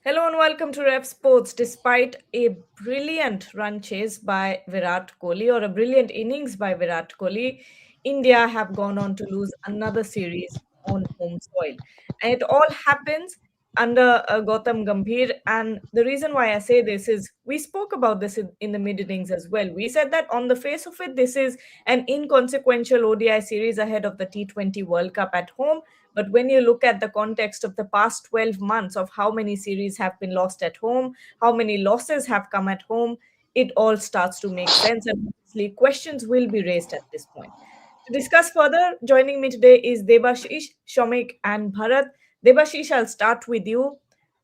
Hello and welcome to Rev Sports. Despite a brilliant run chase by Virat Kohli or a brilliant innings by Virat Kohli, India have gone on to lose another series on home soil. And it all happens under Gautam Gambhir. And the reason why I say this is we spoke about this in the mid innings as well. We said that on the face of it, this is an inconsequential ODI series ahead of the T20 World Cup at home. But when you look at the context of the past 12 months of how many series have been lost at home, how many losses have come at home, it all starts to make sense. And obviously, questions will be raised at this point. To discuss further, joining me today is Debashish, Shomik, and Bharat. Debashish, I'll start with you.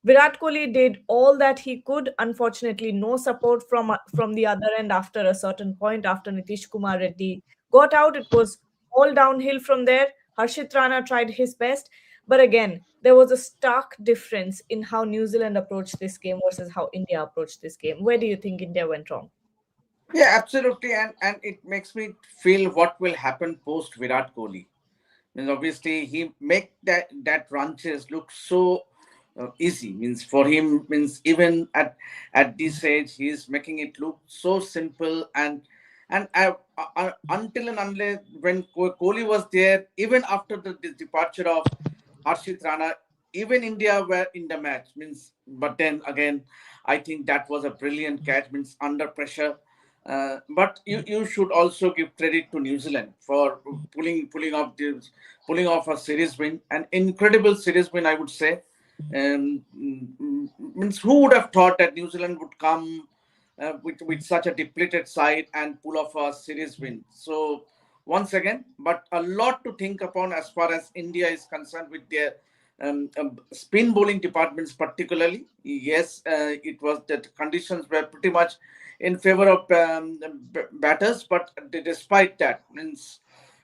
Virat Kohli did all that he could. Unfortunately, no support from the other end after a certain point. After Nitish Kumar Reddy got out, it was all downhill from there. Harshit Rana tried his best, but again, there was a stark difference in how New Zealand approached this game versus how India approached this game. Where do you think India went wrong? Yeah, absolutely, and it makes me feel what will happen post Virat Kohli. Means obviously he make that run chase look so easy. Means for him, means even at this age, he's making it look so simple and until and unless when Kohli was there, even after the departure of Harshit Rana, even India were in the match. Means, but then again, I think that was a brilliant catch. Means under pressure. But you should also give credit to New Zealand for pulling off a series win, an incredible series win, I would say. Means who would have thought that New Zealand would come with such a depleted side and pull off a series win? So once again, but a lot to think upon as far as India is concerned with their spin bowling departments, particularly. Yes, it was that conditions were pretty much in favor of batters, but despite that, means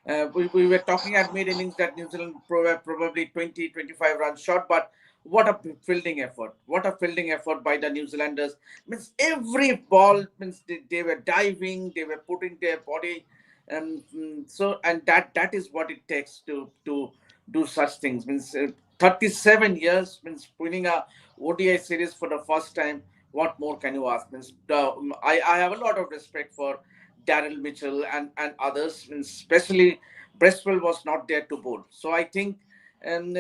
we were talking at mid innings that New Zealand were probably 20-25 runs short, but what a fielding effort! What a fielding effort by the New Zealanders! Means every ball means they were diving, they were putting their body, and that is what it takes to do such things. Means 37 years means winning a ODI series for the first time. What more can you ask? Means I have a lot of respect for Daryl Mitchell and others, means especially Brestwell was not there to bowl. So I think and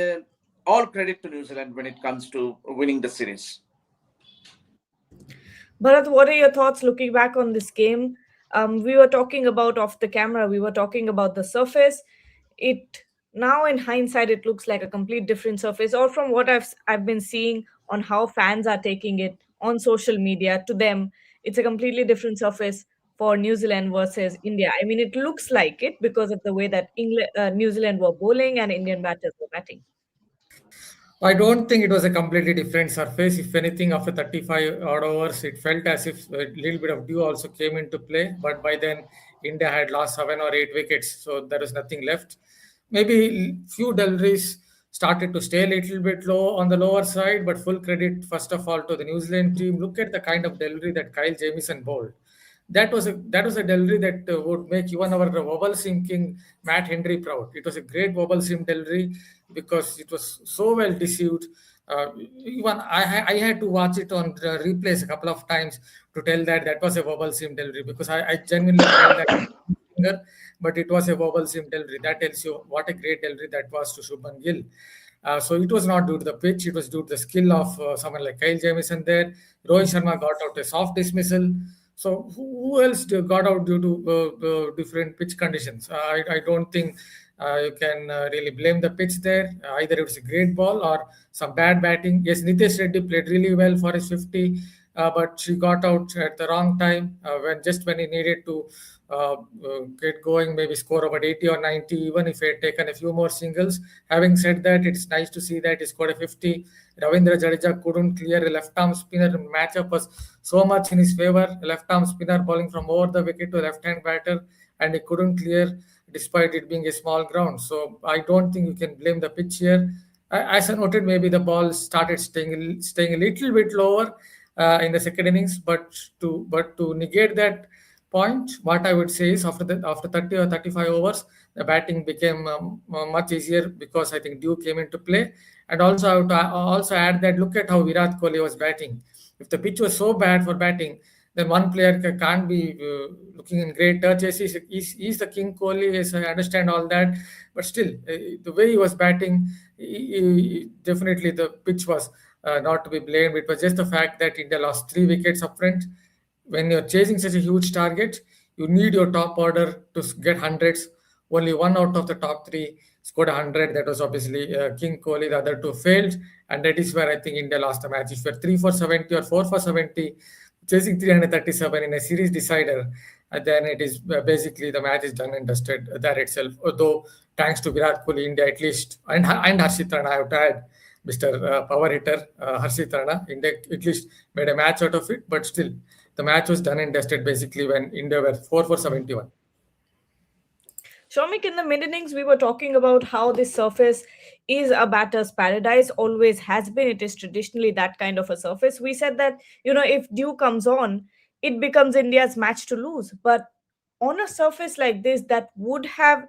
all credit to New Zealand when it comes to winning the series. Bharat, what are your thoughts looking back on this game? We were talking about off the camera, we were talking about the surface. It now, in hindsight, it looks like a complete different surface, or from what I've been seeing on how fans are taking it on social media, to them, it's a completely different surface for New Zealand versus India. I mean, it looks like it because of the way that New Zealand were bowling and Indian batters were batting. I don't think it was a completely different surface. If anything, after 35 odd overs, it felt as if a little bit of dew also came into play. But by then, India had lost 7 or 8 wickets, so there was nothing left. Maybe few deliveries started to stay a little bit low on the lower side, but full credit first of all to the New Zealand team. Look at the kind of delivery that Kyle Jamieson bowled. That was a delivery that would make even our wobble sim king Matt Henry proud. It was a great wobble sim delivery because it was so well deceived. Even I had to watch it on replays a couple of times to tell that that was a wobble sim delivery because I genuinely felt that, but it was a wobble sim delivery. That tells you what a great delivery that was to Shubman Gill. So it was not due to the pitch; it was due to the skill of someone like Kyle Jamieson there. Rohit Sharma got out a soft dismissal. So who else got out due to different pitch conditions? I don't think you can really blame the pitch there. Either it was a great ball or some bad batting. Yes, Nitesh Reddy played really well for his 50, but she got out at the wrong time when he needed to get going, maybe score about 80 or 90, even if he had taken a few more singles. Having said that, it's nice to see that he scored a 50. Ravindra Jadeja couldn't clear a left-arm spinner. Matchup was so much in his favor. A left-arm spinner bowling from over the wicket to a left-hand batter, and he couldn't clear despite it being a small ground. So I don't think you can blame the pitch here. As I noted, maybe the ball started staying a little bit lower in the second innings, but to negate that point, what I would say is after 30 or 35 overs, the batting became much easier because I think Dew came into play. And also, I would also add that look at how Virat Kohli was batting. If the pitch was so bad for batting, then one player can't be looking in great touch. Yes, he's the King Kohli. Yes, I understand all that, but still, the way he was batting, definitely the pitch was not to be blamed. It was just the fact that India lost 3 wickets up front. When you're chasing such a huge target, you need your top order to get hundreds. Only one out of the top three scored 100. That was obviously King Kohli. The other two failed, and that is where I think India lost the match. If you're 3 for 70 or 4 for 70, chasing 337 in a series decider, then it is basically the match is done and dusted there itself. Although thanks to Virat Kohli, India at least and Harshit Rana, I have to add, Mr. Power hitter Harshit Rana, India at least made a match out of it. But still, the match was done and dusted basically when India were 4 for 71. Shomik, in the mid innings, we were talking about how this surface is a batter's paradise, always has been. It is traditionally that kind of a surface. We said that, if Dew comes on, it becomes India's match to lose. But on a surface like this, that would have,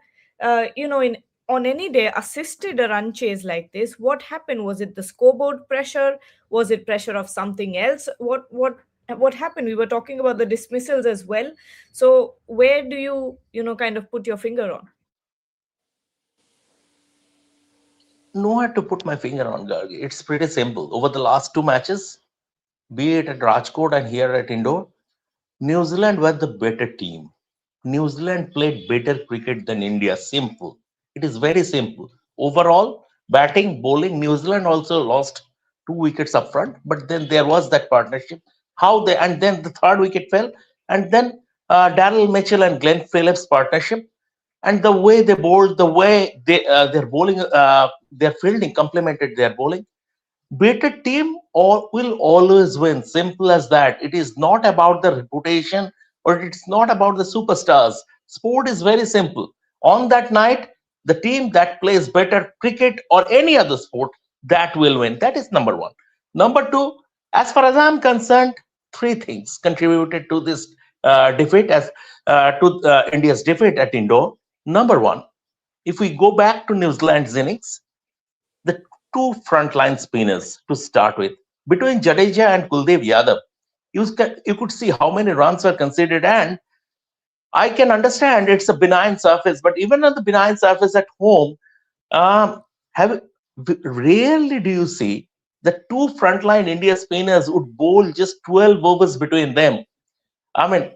in on any day assisted a run chase like this, what happened? Was it the scoreboard pressure? Was it pressure of something else? What happened? We were talking about the dismissals as well. So where do kind of put your finger on? Nowhere to put my finger on, Gargi. It's pretty simple. Over the last two matches, be it at Rajkot and here at Indore, New Zealand were the better team. New Zealand played better cricket than India. Simple. It is very simple. Overall, batting, bowling, New Zealand also lost 2 wickets up front, but then there was that partnership. And then the third wicket fell, and then Daryl Mitchell and Glenn Phillips partnership, and the way they bowled, the way their bowling, their fielding complemented their bowling. Better team will always win. Simple as that. It is not about the reputation or it's not about the superstars. Sport is very simple. On that night, the team that plays better cricket or any other sport, that will win. That is number one. Number two, as far as I'm concerned, three things contributed to this defeat as to India's defeat at Indore. Number one, if we go back to New Zealand's innings, the two frontline spinners to start with, between Jadeja and Kuldev Yadav, you could see how many runs were conceded. And I can understand it's a benign surface, but even on the benign surface at home, um, have rarely do you see the two frontline India spinners would bowl just 12 overs between them. I mean,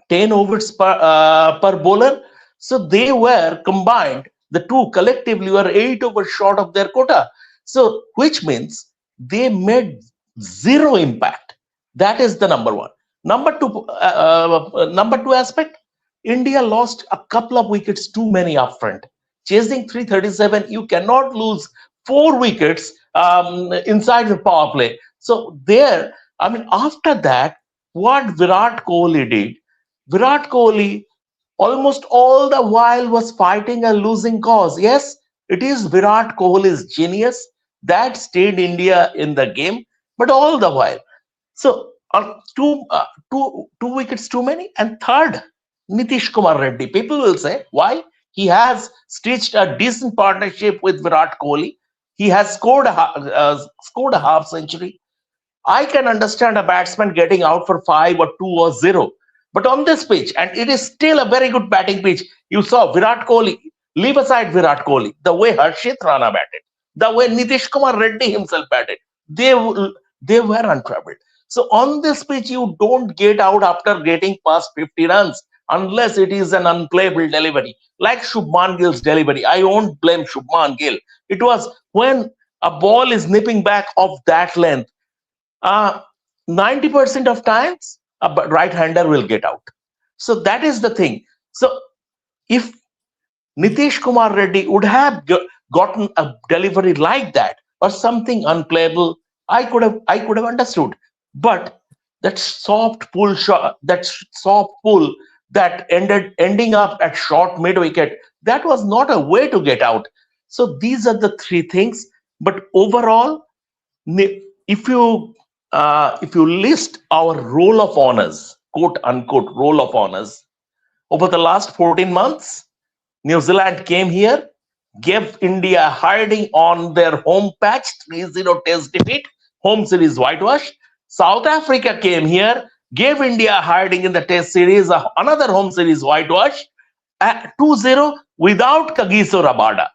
10 overs per bowler. So they were combined, the two collectively were 8 overs short of their quota. So, which means they made zero impact. That is the number one. Number two aspect, India lost a couple of wickets too many up front. Chasing 337, you cannot lose 4 wickets inside the power play. So there, I mean, after that, what Virat Kohli did, Virat Kohli almost all the while was fighting a losing cause. Yes, it is Virat Kohli's genius that stayed India in the game, but all the while. So two wickets too many. And third, Nitish Kumar Reddy. People will say why? He has stitched a decent partnership with Virat Kohli. He has scored a half century. I can understand a batsman getting out for 5 or 2 or 0. But on this pitch, and it is still a very good batting pitch, you saw Virat Kohli, leave aside Virat Kohli, the way Harshit Rana batted, the way Nitish Kumar Reddy himself batted, they were untroubled. So on this pitch, you don't get out after getting past 50 runs unless it is an unplayable delivery, like Shubman Gill's delivery. I won't blame Shubman Gill. It was when a ball is nipping back of that length, 90% of times a right-hander will get out. So that is the thing. So if Nitish Kumar Reddy would have gotten a delivery like that or something unplayable, I could have understood. But that soft pull shot, that ending up at short mid wicket, that was not a way to get out. So these are the three things. But overall, if you list our roll of honors, quote unquote roll of honors, over the last 14 months, New Zealand came here, gave India a hiding on their home patch, 3-0 test defeat, home series whitewash. South Africa came here, gave India a hiding in the test series, another home series whitewash, 2-0 without Kagiso Rabada.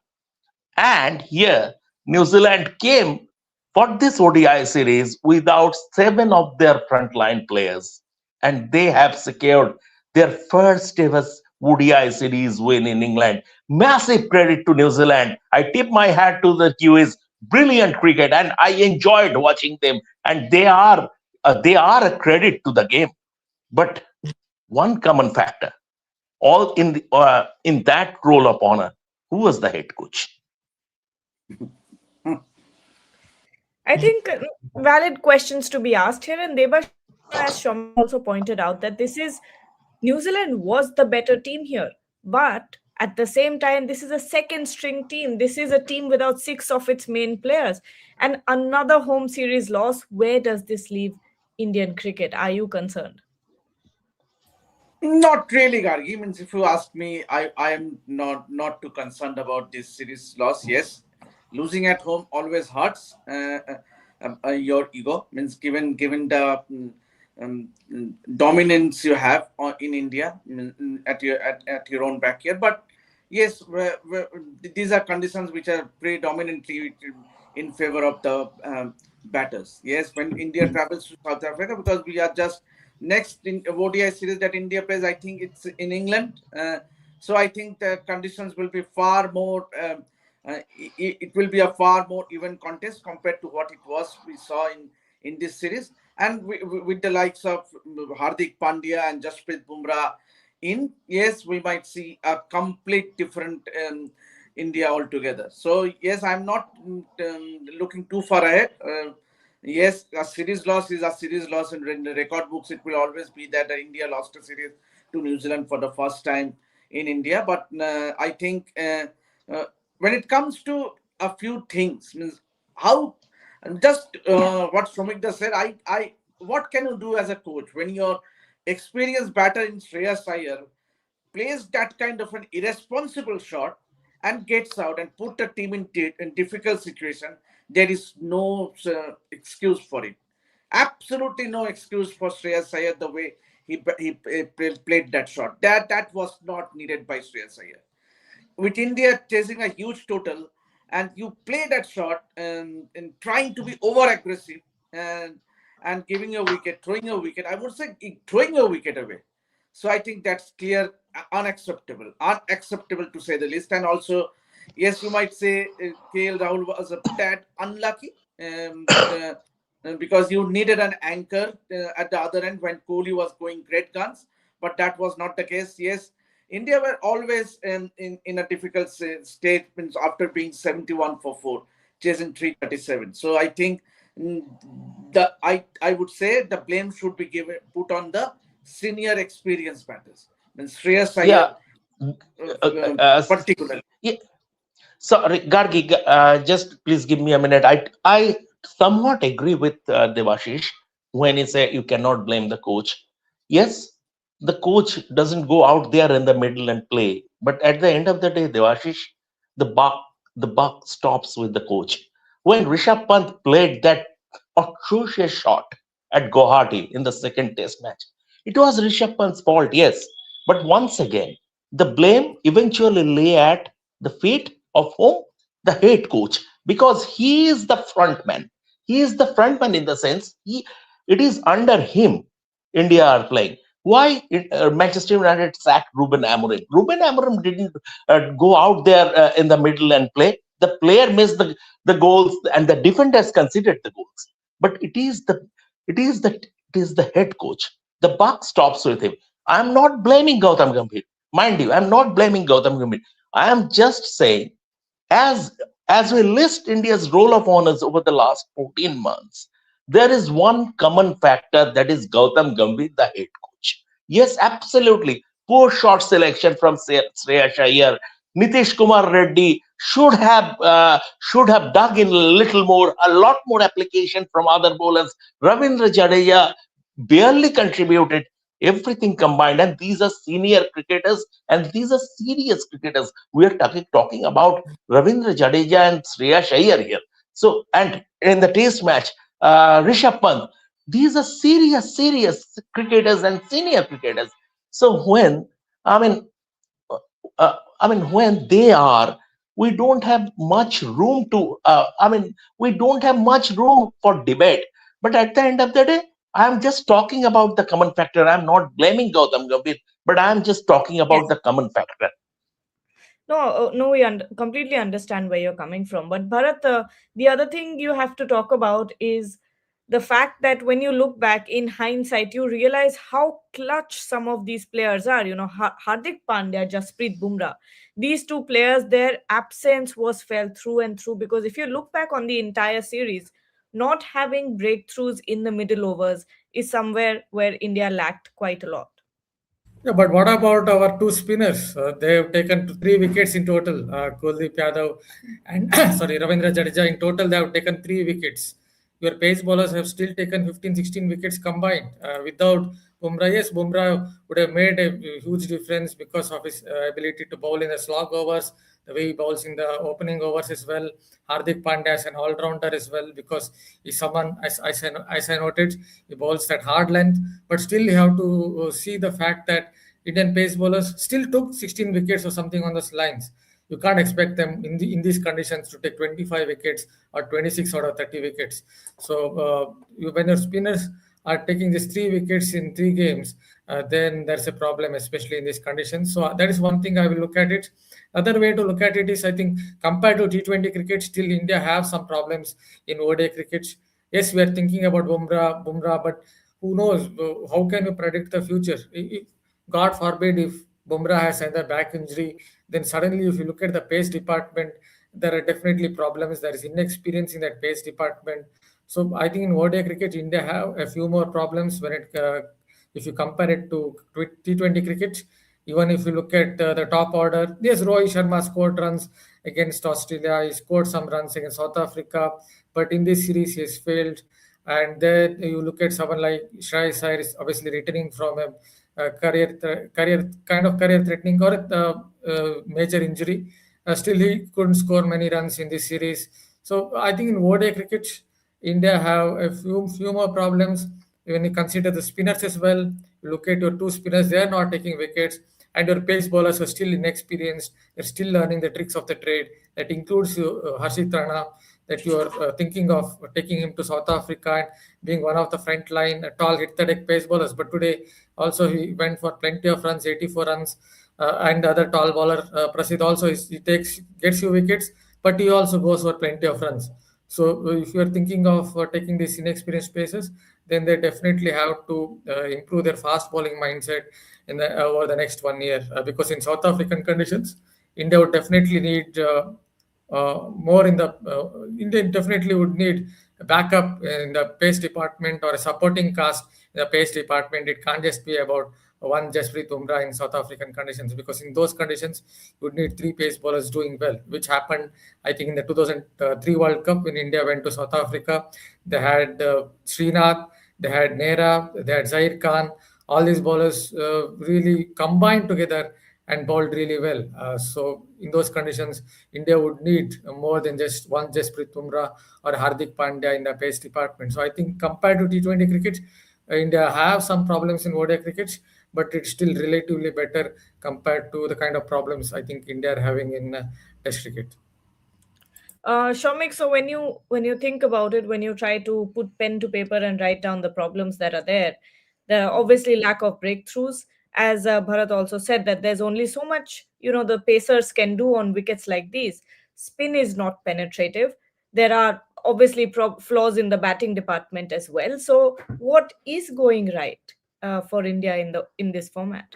And here, New Zealand came for this ODI series without seven of their frontline players. And they have secured their first ever ODI series win in England. Massive credit to New Zealand. I tip my hat to the Kiwis. Brilliant cricket, and I enjoyed watching them. And they are a credit to the game. But one common factor, all in that role of honor, who was the head coach? I think valid questions to be asked here, and Debashis, as Shomik also pointed out, that this is New Zealand was the better team here, but at the same time, this is a second string team. This is a team without six of its main players, and another home series loss. Where does this leave Indian cricket? Are you concerned? Not really, Gargi. Means if you ask me, I am not too concerned about this series loss. Yes, losing at home always hurts your ego. Means given the dominance you have in India at your own backyard. But yes, these are conditions which are predominantly in favor of the batters. Yes, when India travels to South Africa, because we are just next in ODI series that India plays, I think it's in England. So I think the conditions will be far more. It will be a far more even contest compared to what it was we saw in this series, and with the likes of Hardik Pandya and Jasprit Bumrah in, yes, we might see a complete different India altogether. So yes, I'm not looking too far ahead. Yes, a series loss is a series loss, and in the record books, it will always be that India lost a series to New Zealand for the first time in India. But I think when it comes to a few things, means how just what Somikda said, what can you do as a coach when your experienced batter in Shreyas Iyer plays that kind of an irresponsible shot and gets out and put the team in difficult situation? There is no excuse for it. Absolutely no excuse for Shreyas Iyer the way he played that shot. That was not needed by Shreyas Iyer. With India chasing a huge total, and you play that shot and trying to be over aggressive and giving a wicket, throwing a wicket. I would say throwing a wicket away. So I think that's clear, unacceptable to say the least. And also, yes, you might say KL Rahul was a tad unlucky because you needed an anchor at the other end when Kohli was going great guns, but that was not the case. Yes, India were always in a difficult state after being 71 for 4, chasing 337. So I think I would say the blame should be put on the senior experienced batters. Shreyas Yeah, Iyer particularly. yeah. Sorry, Gargi, just please give me a minute. I somewhat agree with Devashish when he say you cannot blame the coach. Yes, the coach doesn't go out there in the middle and play, but at the end of the day, Devashish, the buck the buck stops with the coach. When Rishabh Pant played that atrocious shot at Guwahati in the second Test match, it was Rishabh Pant's fault. Yes, but once again, the blame eventually lay at the feet of whom? The head coach, because he is the front man. He is the front man in the sense it is under him India are playing. Why Manchester United sacked Ruben Amorim? Ruben Amorim didn't go out there in the middle and play. The player missed the goals and the defenders considered the goals. But it is the head coach. The buck stops with him. I'm not blaming Gautam Gambhir. Mind you, I'm not blaming Gautam Gambhir. I am just saying, as as we list India's roll of honors over the last 14 months, there is one common factor, that is Gautam Gambhir, the head coach. Yes, absolutely. Poor shot selection from Shreyas Iyer. Nitish Kumar Reddy should have dug in a little more, a lot more application from other bowlers. Ravindra Jadeja barely contributed. everything combined. And these are senior cricketers, and these are serious cricketers. We are talking about Ravindra Jadeja and Shreyas Iyer here. So, and in the Test match, Rishabh Pant. These are serious cricketers and senior cricketers. So when I mean, when they are, we don't have much room to. We don't have much room for debate. But at the end of the day, I'm just talking about the common factor. I'm not blaming Gautam Gambhir, but I'm just talking about the common factor. No, no, we completely understand where you're coming from. But Bharat, the other thing you have to talk about is the fact that when you look back in hindsight, you realize how clutch some of these players are. Hardik Pandya, Jasprit Bumrah, these two players, their absence was felt through and through. Because if you look back on the entire series, not having breakthroughs in the middle overs is somewhere where India lacked quite a lot. Yeah, but what about our two spinners? They have taken three wickets in total. Kuldeep Yadav and sorry, Ravindra Jadeja. In total, they have taken three wickets. Your pace bowlers have still taken 15, 16 wickets combined. Without Bumrah, yes, Bumrah would have made a huge difference because of his ability to bowl in the slog overs, the way he bowls in the opening overs as well. Hardik Pandya is an all-rounder as well because he's someone, as I noted, he bowls that hard length. But still, you have to see the fact that Indian pace bowlers still took 16 wickets or something on those lines. You can't expect them in these conditions to take 25 wickets or 26 out of 30 wickets. So when your spinners are taking these three wickets in three games, then there's a problem, especially in these conditions. So that is one thing I will look at it. Other way to look at it is, I think, compared to T20 cricket, still India have some problems in ODI cricket. Yes, we are thinking about Bumrah, but who knows? How can you predict the future? God forbid if Bumrah has another back injury, then suddenly if you look at the pace department, there are definitely problems. There is inexperience in that pace department. So I think in ODI cricket, India have a few more problems if you compare it to T20 cricket. Even if you look at the top order, yes, Rohit Sharma scored runs against Australia. He scored some runs against South Africa, but in this series he has failed. And then you look at someone like Shreyas Iyer is obviously returning from a career threatening or major injury. Still, he couldn't score many runs in this series. So I think in ODI cricket, India have a few more problems. When you consider the spinners as well, you look at your two spinners; they are not taking wickets, and your pace bowlers are still inexperienced. They're still learning the tricks of the trade. That includes Harshit Rana, that you are thinking of taking him to South Africa and being one of the front line tall hit the deck pace bowlers. But today also he went for plenty of runs, 84 runs, and the other tall bowler Prasidh also he gets you wickets, but he also goes for plenty of runs. So if you are thinking of taking these inexperienced paces, then they definitely have to improve their fast bowling mindset over the next 1 year. Because in South African conditions, India would definitely need more in the India definitely would need a backup in the pace department or a supporting cast in the pace department. It can't just be about one Jasprit Bumrah in South African conditions, because in those conditions you would need three pace bowlers doing well, which happened I think in the 2003 World Cup when India went to South Africa. They had Srinath, they had Nehra, they had Zair Khan. All these bowlers really combined together and bowled really well. So in those conditions, India would need more than just one Jasprit Bumrah or Hardik Pandya in the pace department. So I think compared to T20 cricket, India have some problems in ODI cricket, but it's still relatively better compared to the kind of problems I think India are having in Test cricket. Shomik, so when you think about it, when you try to put pen to paper and write down the problems that are there are obviously lack of breakthroughs. As Bharat also said, that there's only so much the pacers can do on wickets like these. Spin is not penetrative. There are obviously flaws in the batting department as well. So what is going right for India in this format?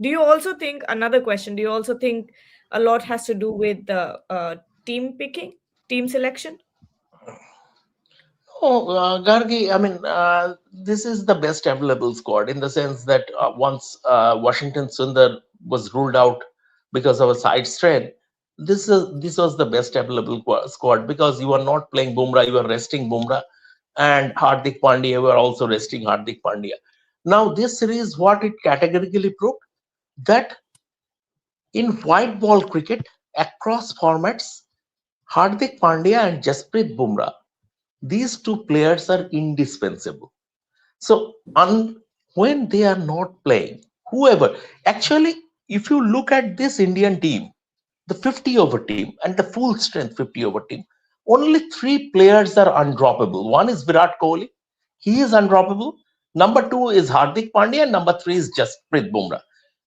Do you also think, another question, do you also think a lot has to do with the team picking, team selection? Oh, Gargi, this is the best available squad in the sense that once Washington Sundar was ruled out because of a side strain, this was the best available squad, because you are not playing Bumrah, you are resting Bumrah, and Hardik Pandya, you are also resting Hardik Pandya. Now, this series, what it categorically proved, that in white ball cricket across formats, Hardik Pandya and Jasprit Bumrah, these two players are indispensable. So, when they are not playing, whoever, actually, if you look at this Indian team, the 50 over team and the full strength 50 over team, only three players are undroppable. One is Virat Kohli, he is undroppable. Number two is Hardik Pandya, and number three is Jasprit Bumrah.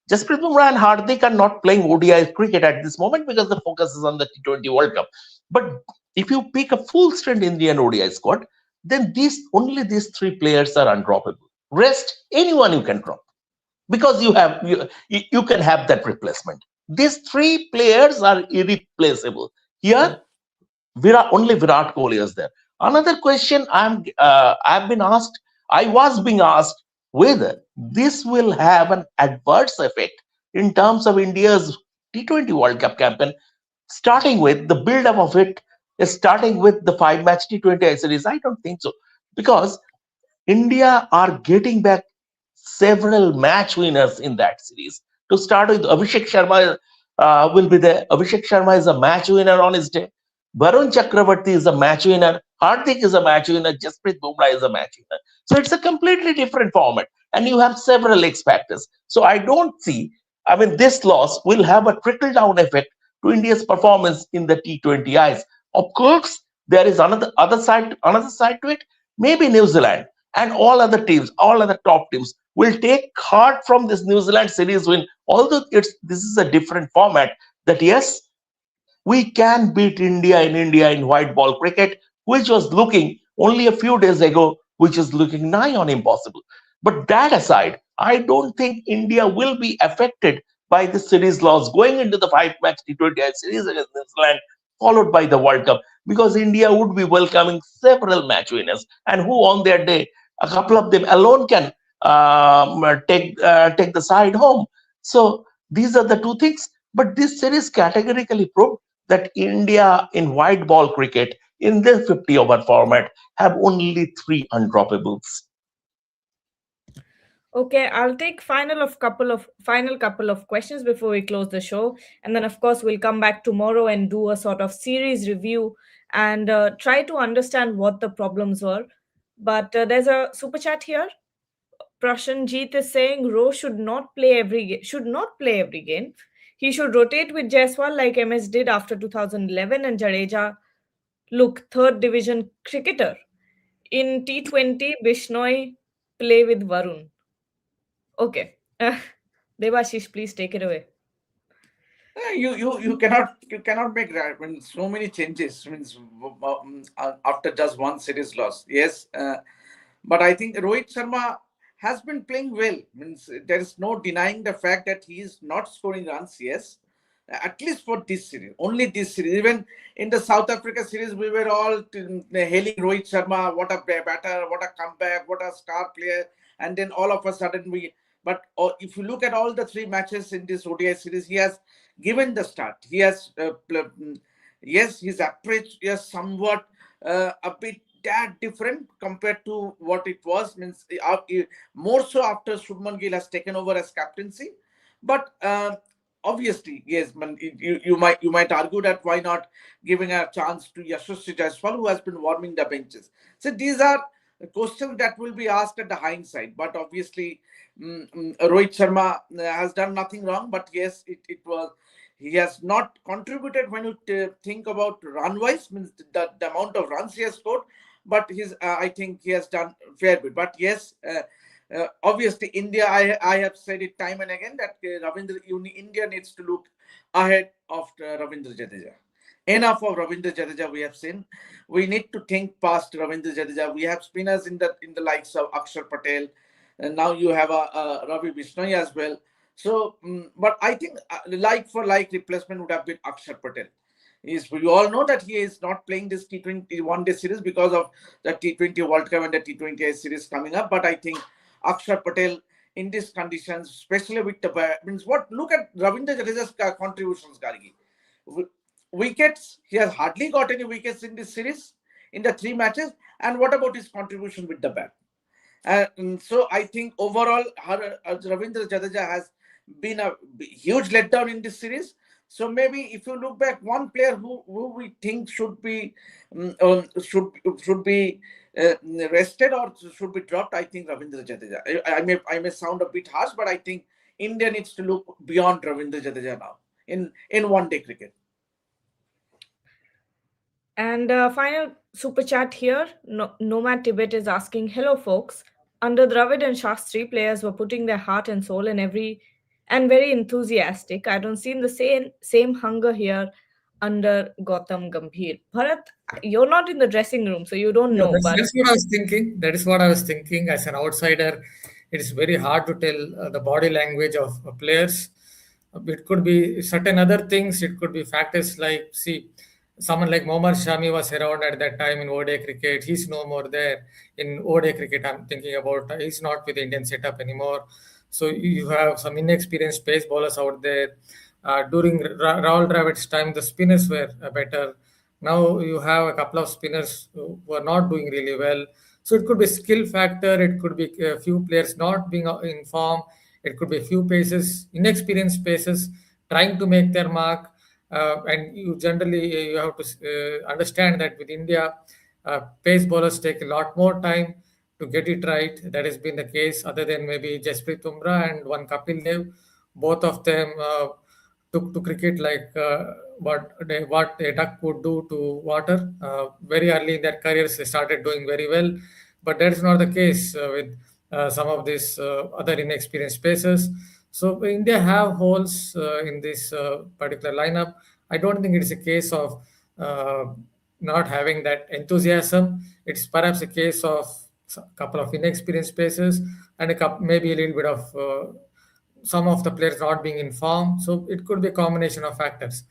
Jasprit Bumrah and Hardik are not playing ODI cricket at this moment because the focus is on the T20 World Cup. But if you pick a full strength Indian ODI squad, then these three players are undroppable. Rest, anyone you can drop because you can have that replacement. These three players are irreplaceable. Here, only Virat Kohli is there. Another question I was being asked whether this will have an adverse effect in terms of India's T20 World Cup campaign, starting with the build-up of it, starting with the five-match T20 series. I don't think so because India are getting back several match winners in that series. To start with, Abhishek Sharma will be there. Abhishek Sharma is a match winner on his day. Varun Chakravarti is a match winner. Hardik is a match winner. Jasprit Bumrah is a match winner. So it's a completely different format, and you have several X factors. So I don't see. I mean, this loss will have a trickle down effect to India's performance in the T20Is. Of course, there is another side to it. Maybe New Zealand and all other teams, all other top teams will take heart from this New Zealand series win. Although this is a different format, that yes, we can beat India in white ball cricket, which was looking only a few days ago, which is looking nigh on impossible. But that aside, I don't think India will be affected by the series loss going into the five-match T20 series against New Zealand, followed by the World Cup, because India would be welcoming several match winners, and who on their day, a couple of them alone can take the side home. So these are the two things. But this series categorically proved that India in white ball cricket in the 50 over format have only three undroppables. Okay, I'll take final couple of questions before we close the show, and then of course we'll come back tomorrow and do a sort of series review and try to understand what the problems were. But there's a super chat here. Prashanjeet is saying Rowe should not play every game. He should rotate with Jaiswal like MS did after 2011, and Jadeja look third division cricketer. In T20, Bishnoi play with Varun. Okay. Devashish, please take it away. You cannot make that when so many changes means after just one series loss. Yes, but I think Rohit Sharma has been playing well. Means there is no denying the fact that he is not scoring runs. Yes, at least for this series, only this series. Even in the South Africa series, we were all hailing Rohit Sharma. What a batter! What a comeback! What a star player! And then all of a sudden we. But if you look at all the three matches in this ODI series, he has given the start. He has, yes, his approach is somewhat a bit that different compared to what it was. Means more so after Shubman Gill has taken over as captaincy. But obviously, yes, man, you might argue that why not giving a chance to Yashasvi Jaiswal, who has been warming the benches. So these are questions that will be asked at the hindsight. But obviously, Rohit Sharma has done nothing wrong. But yes, it was he has not contributed when you think about run wise, means the amount of runs he has scored. But I think he has done fair bit. But yes. Obviously, India, I have said it time and again that India needs to look ahead of Ravindra Jadeja. Enough of Ravindra Jadeja we have seen. We need to think past Ravindra Jadeja. We have spinners in the likes of Akshar Patel, and now you have a Ravi Bishnoi as well. So, but I think like for like replacement would have been Akshar Patel. We all know that he is not playing this T20 one-day series because of the T20 World Cup and the T20 series coming up. But I think Akshar Patel in these conditions, especially with the means what? Look at Ravindra Jadeja's contributions, Gargi. Wickets, he has hardly got any wickets in this series in the three matches. And what about his contribution with the bat? And so I think overall, Ravindra Jadeja has been a huge letdown in this series. So maybe if you look back, one player who we think should be should be rested or should be dropped, I think Ravindra Jadeja. I may sound a bit harsh, but I think India needs to look beyond Ravindra Jadeja now in one day cricket. And final super chat here. Nomad Tibet is asking, "Hello, folks. Under Dravid and Shastri, players were putting their heart and soul in every and very enthusiastic. I don't see the same hunger here under Gautam Gambhir." Bharat, you're not in the dressing room, so you don't Yeah, know. But that's what I was thinking. That is what I was thinking. As an outsider, it is very hard to tell the body language of players. It could be certain other things. It could be factors like, see, someone like Mohammad Shami was around at that time in ODI cricket. He's no more there in ODI cricket. I'm thinking about he's not with the Indian setup anymore. So you have some inexperienced pace bowlers out there. During Rahul Dravid's time, the spinners were better. Now you have a couple of spinners who are not doing really well. So it could be skill factor. It could be a few players not being in form. It could be a few paces, inexperienced paces, trying to make their mark. And you generally you have to understand that with India, pace bowlers take a lot more time to get it right. That has been the case, other than maybe Jasprit Bumrah and one Kapil Dev. Both of them took to cricket like what a duck would do to water. Very early in their careers, they started doing very well, but that is not the case with some of these other inexperienced pacers. So India have holes in this particular lineup. I don't think it is a case of uh, not having that enthusiasm. It's perhaps a case of a couple of inexperienced pacers and maybe a little bit of some of the players not being in form. So it could be a combination of factors.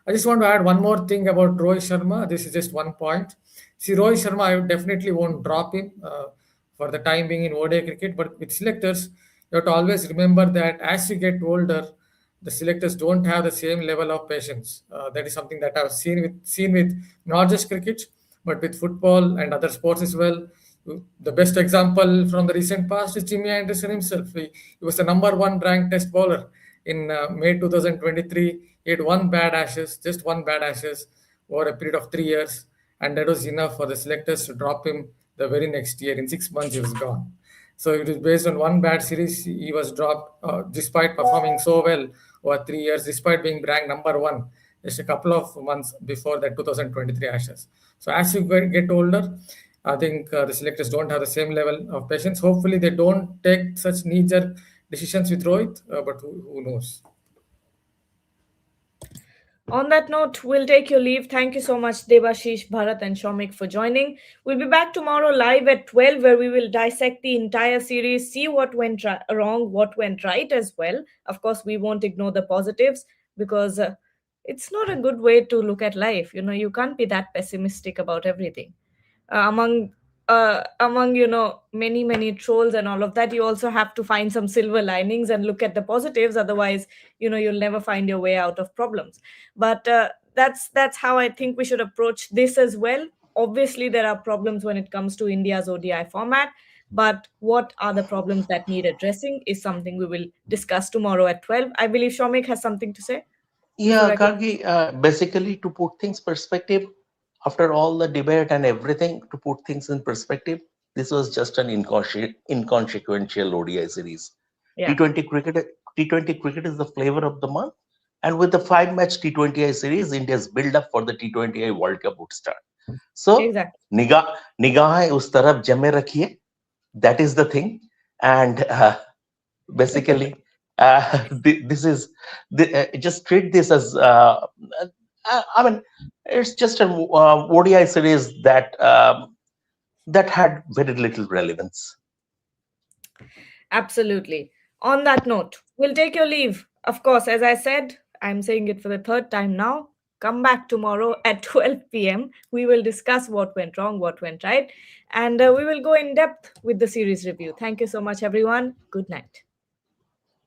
I just want to add one more thing about Rohit Sharma. This is just one point. See, Rohit Sharma, I definitely won't drop him for the time being in ODI cricket, but with selectors, you have to always remember that as you get older, the selectors don't have the same level of patience. That is something that I've seen with not just cricket, but with football and other sports as well. The best example from the recent past is Jimmy Anderson himself. He was the number one ranked test bowler in May 2023. He had one bad ashes, just one bad ashes over a period of 3 years, and that was enough for the selectors to drop him the very next year. In 6 months, he was gone. So it is based on one bad series. He was dropped despite performing so well over 3 years, despite being ranked number one just a couple of months before that 2023 Ashes. So as you get older, I think the selectors don't have the same level of patience. Hopefully, they don't take such knee-jerk decisions with Rohit, but who knows? on that note, we'll take your leave. Thank you so much, Debashish, Bharat, and Shomik for joining. We'll be back tomorrow live at 12, where we will dissect the entire series, see what went wrong, what went right as well. Of course, we won't ignore the positives because it's not a good way to look at life. You can't be that pessimistic about everything. Among many trolls and all of that, you also have to find some silver linings and look at the positives. Otherwise, you'll never find your way out of problems. But that's how I think we should approach this as well. Obviously, there are problems when it comes to India's ODI format, but what are the problems that need addressing is something we will discuss tomorrow at 12. I believe Shomik has something to say before Yeah, I go. Gargi, basically to put things perspective, after all the debate and everything, to put things in perspective, this was just an inconsequential ODI series. Yeah, T20 cricket, T20 cricket is the flavor of the month, and with the five-match T20I series, India's build-up for the T20I World Cup would start. So, exactly. निगाहें उस तरफ जमे रखिए. That is the thing, and basically this is just treat this as I mean it's just an ODI series that had very little relevance. Absolutely. On that note, we'll take your leave. Of course, as I said, I'm saying it for the third time now. Come back tomorrow at 12 p.m. We will discuss what went wrong, what went right, and we will go in depth with the series review. Thank you so much, everyone. Good night.